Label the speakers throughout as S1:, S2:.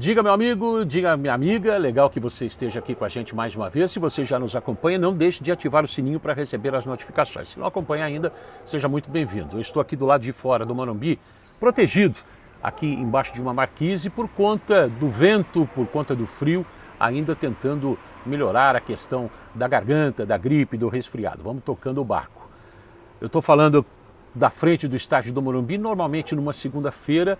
S1: Diga, meu amigo, diga, minha amiga, legal que você esteja aqui com a gente mais uma vez. Se você já nos acompanha, não deixe de ativar o sininho para receber as notificações. Se não acompanha ainda, seja muito bem-vindo. Eu estou aqui do lado de fora do Morumbi, protegido, aqui embaixo de uma marquise, por conta do vento, por conta do frio, ainda tentando melhorar a questão da garganta, da gripe, do resfriado. Vamos tocando o barco. Eu estou falando da frente do estádio do Morumbi. Normalmente numa segunda-feira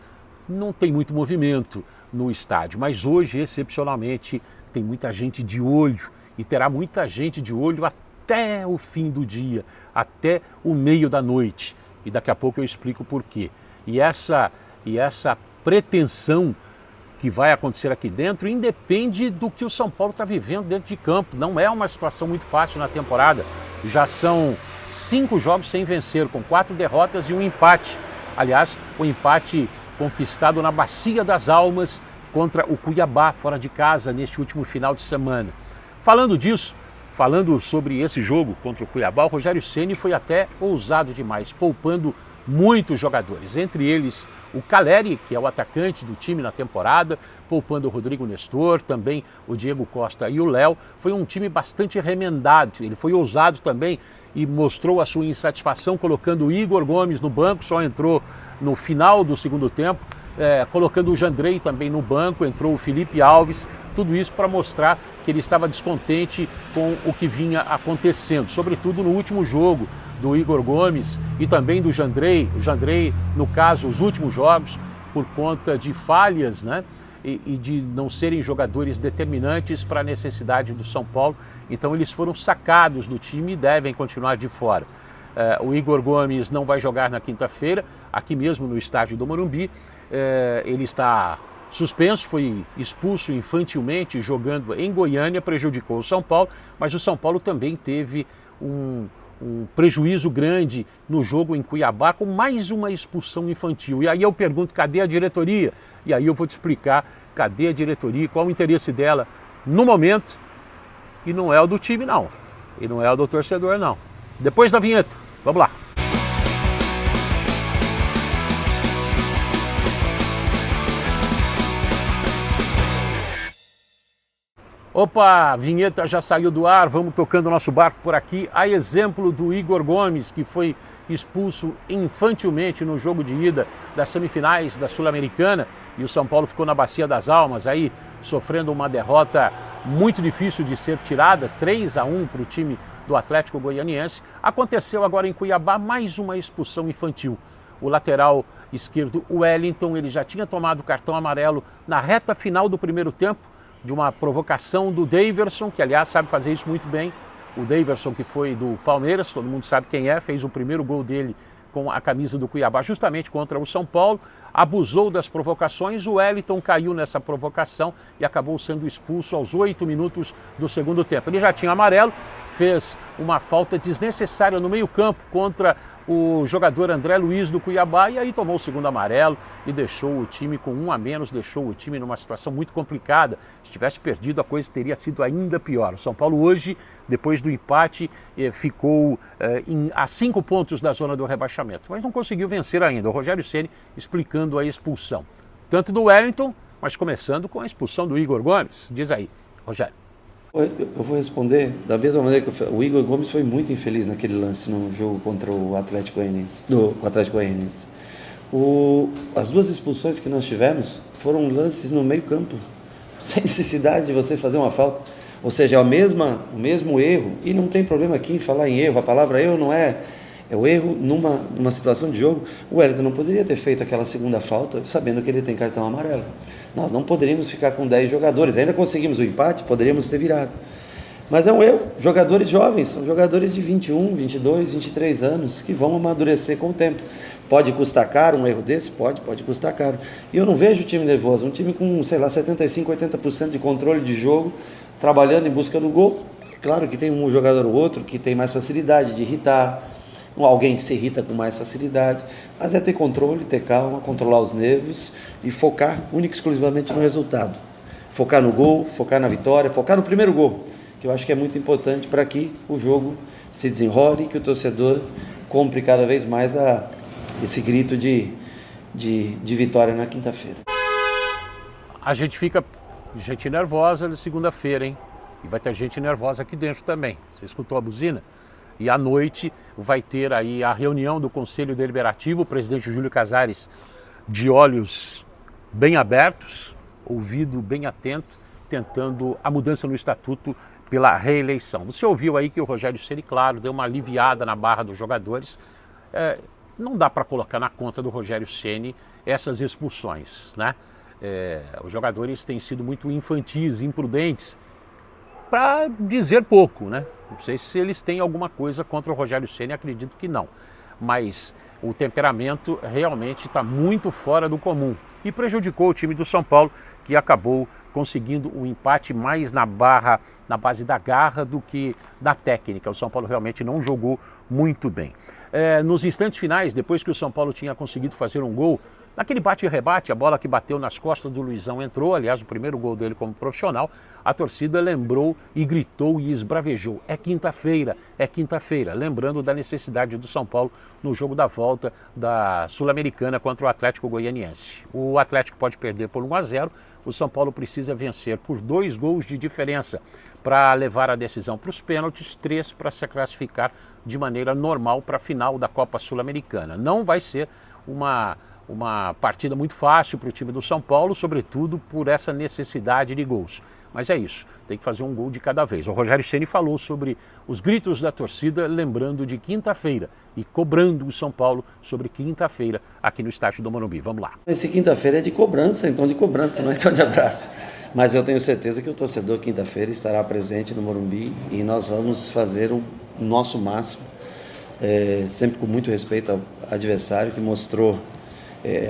S1: não tem muito movimento no estádio, mas hoje, excepcionalmente, tem muita gente de olho e terá muita gente de olho até o fim do dia, até o meio da noite. E daqui a pouco eu explico por quê. E essa pretensão que vai acontecer aqui dentro independe do que o São Paulo está vivendo dentro de campo. Não é uma situação muito fácil na temporada. Já são 5 jogos sem vencer, com 4 derrotas e um empate. Aliás, o empate conquistado na Bacia das Almas contra o Cuiabá, fora de casa, neste último final de semana. Falando disso, falando sobre esse jogo contra o Cuiabá, o Rogério Ceni foi até ousado demais, poupando muitos jogadores, entre eles o Caleri, que é o atacante do time na temporada, poupando o Rodrigo Nestor, também o Diego Costa e o Léo. Foi um time bastante remendado. Ele foi ousado também e mostrou a sua insatisfação colocando o Igor Gomes no banco, só entrou no final do segundo tempo, colocando o Jandrei também no banco, entrou o Felipe Alves, tudo isso para mostrar que ele estava descontente com o que vinha acontecendo, sobretudo no último jogo do Igor Gomes e também do Jandrei. O Jandrei, no caso, os últimos jogos, por conta de falhas, né, e de não serem jogadores determinantes para a necessidade do São Paulo, então eles foram sacados do time e devem continuar de fora. O Igor Gomes não vai jogar na quinta-feira, aqui mesmo no estádio do Morumbi. Ele está suspenso, foi expulso infantilmente jogando em Goiânia, prejudicou o São Paulo, mas o São Paulo também teve um prejuízo grande no jogo em Cuiabá com mais uma expulsão infantil. E aí eu pergunto, cadê a diretoria? E aí eu vou te explicar cadê a diretoria, qual o interesse dela no momento, e não é o do time não, e não é o do torcedor não. Depois da vinheta, vamos lá. Opa, a vinheta já saiu do ar, vamos tocando nosso barco por aqui. A exemplo do Igor Gomes, que foi expulso infantilmente no jogo de ida das semifinais da Sul-Americana, e o São Paulo ficou na Bacia das Almas, aí sofrendo uma derrota muito difícil de ser tirada, 3-1 para o time do Atlético Goianiense. Aconteceu agora em Cuiabá mais uma expulsão infantil. O lateral esquerdo, o Wellington, ele já tinha tomado cartão amarelo na reta final do primeiro tempo, de uma provocação do Daverson, que aliás sabe fazer isso muito bem. O Daverson, que foi do Palmeiras, todo mundo sabe quem é, fez o primeiro gol dele com a camisa do Cuiabá justamente contra o São Paulo, abusou das provocações, o Wellington caiu nessa provocação e acabou sendo expulso aos 8 minutos do segundo tempo. Ele já tinha amarelo, fez uma falta desnecessária no meio-campo contra o jogador André Luiz do Cuiabá, e aí tomou o segundo amarelo e deixou o time com 1 a menos, deixou o time numa situação muito complicada. Se tivesse perdido, a coisa teria sido ainda pior. O São Paulo hoje, depois do empate, ficou a 5 pontos da zona do rebaixamento, mas não conseguiu vencer ainda. O Rogério Ceni explicando a expulsão, tanto do Wellington, mas começando com a expulsão do Igor Gomes. Diz aí, Rogério.
S2: Eu vou responder da mesma maneira que o Igor Gomes foi muito infeliz naquele lance no jogo contra o Atlético Goianiense. As 2 expulsões que nós tivemos foram lances no meio campo, sem necessidade de você fazer uma falta. Ou seja, é o mesmo erro, e não tem problema aqui em falar em erro, a palavra erro não é o erro numa situação de jogo. O Wellington não poderia ter feito aquela segunda falta sabendo que ele tem cartão amarelo. Nós não poderíamos ficar com 10 jogadores, ainda conseguimos o empate, poderíamos ter virado. Mas é um erro, jogadores jovens, são jogadores de 21, 22, 23 anos, que vão amadurecer com o tempo. Pode custar caro um erro desse? Pode custar caro. E eu não vejo o time nervoso, um time com, 75, 80% de controle de jogo, trabalhando em busca do gol. Claro que tem um jogador ou outro que tem mais facilidade de irritar, alguém que se irrita com mais facilidade, mas é ter controle, ter calma, controlar os nervos e focar única e exclusivamente no resultado. Focar no gol, focar na vitória, focar no primeiro gol, que eu acho que é muito importante para que o jogo se desenrole e que o torcedor compre cada vez mais esse grito de vitória na quinta-feira.
S1: a gente fica gente nervosa na segunda-feira, hein? E vai ter gente nervosa aqui dentro também. Você escutou a buzina? E à noite vai ter aí a reunião do Conselho Deliberativo, o presidente Júlio Casares de olhos bem abertos, ouvido bem atento, tentando a mudança no estatuto pela reeleição. Você ouviu aí que o Rogério Ceni, claro, deu uma aliviada na barra dos jogadores. Não dá para colocar na conta do Rogério Ceni essas expulsões, né? Os jogadores têm sido muito infantis, imprudentes, para dizer pouco, né? Não sei se eles têm alguma coisa contra o Rogério Ceni, acredito que não. Mas o temperamento realmente está muito fora do comum e prejudicou o time do São Paulo, que acabou conseguindo um empate mais na base da garra do que da técnica. O São Paulo realmente não jogou muito bem. Nos instantes finais, depois que o São Paulo tinha conseguido fazer um gol, naquele bate e rebate, a bola que bateu nas costas do Luizão entrou, aliás, o primeiro gol dele como profissional, a torcida lembrou e gritou e esbravejou. É quinta-feira, lembrando da necessidade do São Paulo no jogo da volta da Sul-Americana contra o Atlético Goianiense. O Atlético pode perder por 1-0, o São Paulo precisa vencer por 2 gols de diferença para levar a decisão para os pênaltis, 3 para se classificar de maneira normal para a final da Copa Sul-Americana. Não vai ser uma partida muito fácil para o time do São Paulo, sobretudo por essa necessidade de gols. Mas é isso, tem que fazer um gol de cada vez. O Rogério Ceni falou sobre os gritos da torcida, lembrando de quinta-feira e cobrando o São Paulo sobre quinta-feira aqui no estádio do Morumbi. Vamos lá.
S2: Esse quinta-feira é de cobrança, então de cobrança, não é então de abraço. Mas eu tenho certeza que o torcedor quinta-feira estará presente no Morumbi e nós vamos fazer o nosso máximo, sempre com muito respeito ao adversário que mostrou,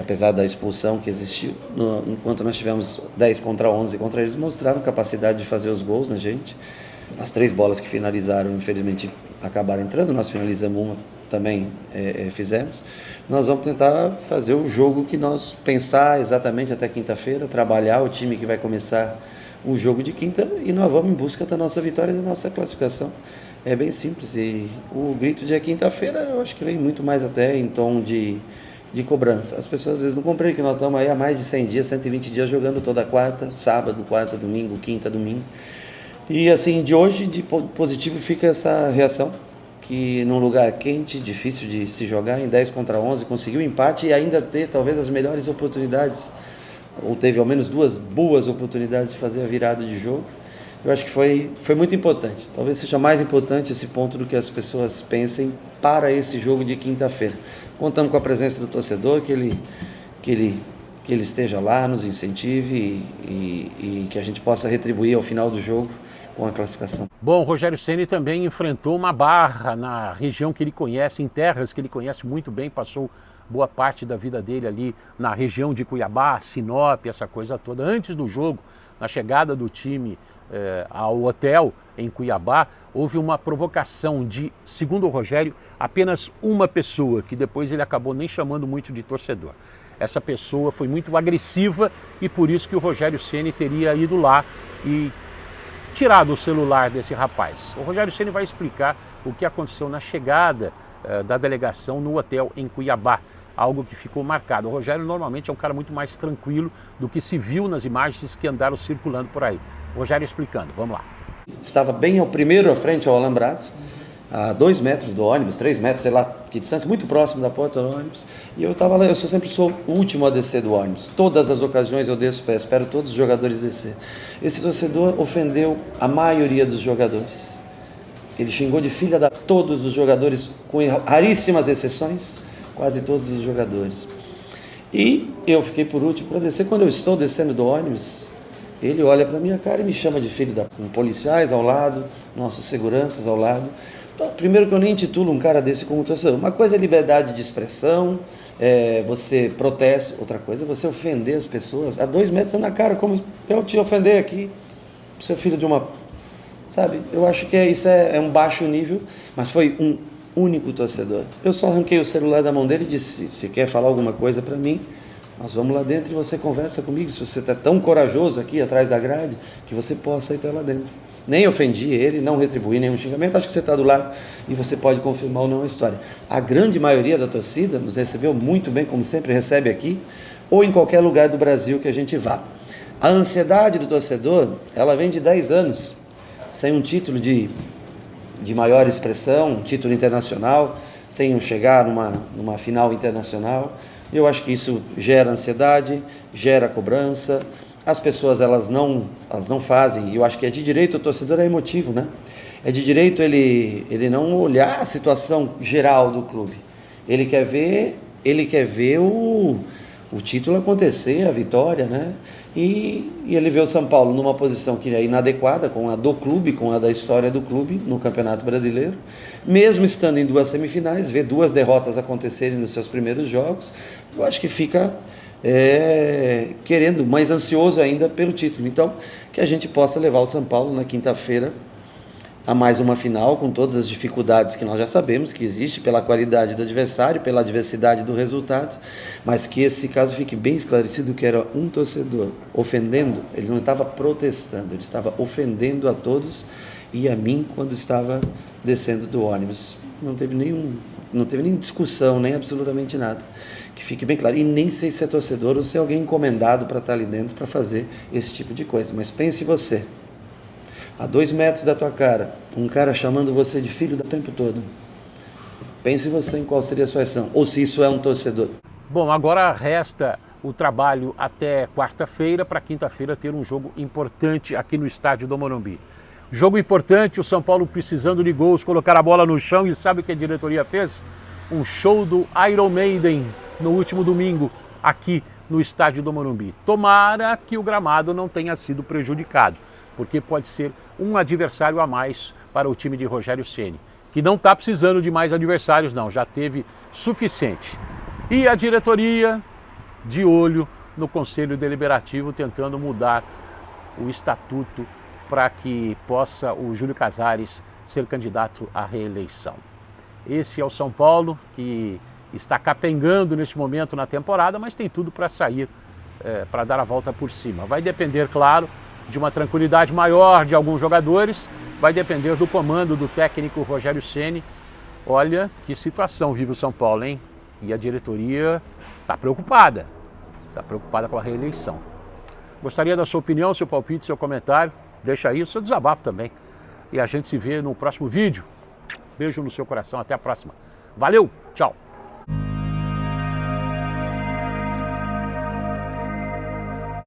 S2: apesar da expulsão que existiu, enquanto nós tivemos 10 contra 11 contra eles, mostraram capacidade de fazer os gols na gente. As 3 bolas que finalizaram, infelizmente, acabaram entrando, nós finalizamos uma, também fizemos. Nós vamos tentar fazer o jogo que nós pensar exatamente até quinta-feira, trabalhar o time que vai começar o jogo de quinta e nós vamos em busca da nossa vitória e da nossa classificação. É bem simples e o grito de quinta-feira eu acho que vem muito mais até em tom de cobrança. As pessoas às vezes não compreendem que nós estamos aí há mais de 100 dias, 120 dias jogando toda quarta, sábado, quarta, domingo, quinta, domingo. E assim, de hoje, de positivo fica essa reação, que num lugar quente, difícil de se jogar, em 10 contra 11, conseguiu empate e ainda ter talvez as melhores oportunidades, ou teve ao menos 2 boas oportunidades de fazer a virada de jogo. Eu acho que foi muito importante. Talvez seja mais importante esse ponto do que as pessoas pensem para esse jogo de quinta-feira. Contamos com a presença do torcedor, que ele esteja lá, nos incentive e que a gente possa retribuir ao final do jogo com a classificação.
S1: Bom, o Rogério Ceni também enfrentou uma barra na região que ele conhece, em terras que ele conhece muito bem, passou boa parte da vida dele ali na região de Cuiabá, Sinop, essa coisa toda. Antes do jogo, na chegada do time ao hotel em Cuiabá, houve uma provocação de, segundo o Rogério, apenas uma pessoa, que depois ele acabou nem chamando muito de torcedor. Essa pessoa foi muito agressiva e por isso que o Rogério Ceni teria ido lá e tirado o celular desse rapaz. O Rogério Ceni vai explicar o que aconteceu na chegada da delegação no hotel em Cuiabá, algo que ficou marcado. O Rogério normalmente é um cara muito mais tranquilo do que se viu nas imagens que andaram circulando por aí. O Rogério explicando, vamos lá.
S2: Estava bem primeiro à frente ao alambrado, a 2 metros do ônibus, 3 metros, sei lá que distância, muito próximo da porta do ônibus. E eu estava lá, eu sempre sou o último a descer do ônibus. Todas as ocasiões eu desço o pé, espero todos os jogadores descer. Esse torcedor ofendeu a maioria dos jogadores. Ele xingou de filha da todos os jogadores, com raríssimas exceções, quase todos os jogadores. E eu fiquei por último para descer. Quando eu estou descendo do ônibus, ele olha para minha cara e me chama de filho da... Com policiais ao lado, nossos seguranças ao lado. Então, primeiro que eu nem intitulo um cara desse como torcedor. Uma coisa é liberdade de expressão, você protesta. Outra coisa é você ofender as pessoas a 2 metros na cara, como eu te ofender aqui, seu filho de uma... Sabe? Eu acho que isso é um baixo nível, mas foi um único torcedor. Eu só arranquei o celular da mão dele e disse, se quer falar alguma coisa para mim, nós vamos lá dentro e você conversa comigo, se você está tão corajoso aqui atrás da grade, que você possa ir até lá dentro. Nem ofendi ele, não retribuí nenhum xingamento, acho que você está do lado e você pode confirmar ou não a história. A grande maioria da torcida nos recebeu muito bem, como sempre recebe aqui, ou em qualquer lugar do Brasil que a gente vá. A ansiedade do torcedor, ela vem de 10 anos, sem um título de maior expressão, um título internacional, sem chegar numa final internacional. Eu acho que isso gera ansiedade, gera cobrança. As pessoas elas não fazem, e eu acho que é de direito, o torcedor é emotivo, né? É de direito ele não olhar a situação geral do clube. Ele quer ver o título acontecer, a vitória, né? E ele vê o São Paulo numa posição que é inadequada com a do clube, com a da história do clube no Campeonato Brasileiro. Mesmo estando em 2 semifinais, vê 2 derrotas acontecerem nos seus primeiros jogos, eu acho que fica querendo, mais ansioso ainda pelo título. Então, que a gente possa levar o São Paulo na quinta-feira a mais uma final, com todas as dificuldades que nós já sabemos que existe pela qualidade do adversário, pela adversidade do resultado, mas que esse caso fique bem esclarecido que era um torcedor ofendendo, ele não estava protestando, ele estava ofendendo a todos e a mim quando estava descendo do ônibus. Não teve nem discussão, nem absolutamente nada. Que fique bem claro. E nem sei se é torcedor ou se é alguém encomendado para estar ali dentro para fazer esse tipo de coisa. Mas pense você, a 2 metros da tua cara, um cara chamando você de filho o tempo todo. Pense você em qual seria a sua ação, ou se isso é um torcedor.
S1: Bom, agora resta o trabalho até quarta-feira, para quinta-feira ter um jogo importante aqui no estádio do Morumbi. Jogo importante, o São Paulo precisando de gols, colocar a bola no chão, e sabe o que a diretoria fez? Um show do Iron Maiden no último domingo, aqui no estádio do Morumbi. Tomara que o gramado não tenha sido prejudicado, porque pode ser um adversário a mais para o time de Rogério Ceni, que não está precisando de mais adversários não, já teve suficiente. E a diretoria de olho no Conselho Deliberativo, tentando mudar o estatuto para que possa o Júlio Casares ser candidato à reeleição. Esse é o São Paulo, que está capengando neste momento na temporada, mas tem tudo para sair, para dar a volta por cima. Vai depender, claro, de uma tranquilidade maior de alguns jogadores, vai depender do comando do técnico Rogério Ceni. Olha que situação vive o São Paulo, hein? E a diretoria está preocupada com a reeleição. Gostaria da sua opinião, seu palpite, seu comentário, deixa aí o seu desabafo também. E a gente se vê no próximo vídeo. Beijo no seu coração, até a próxima. Valeu, tchau!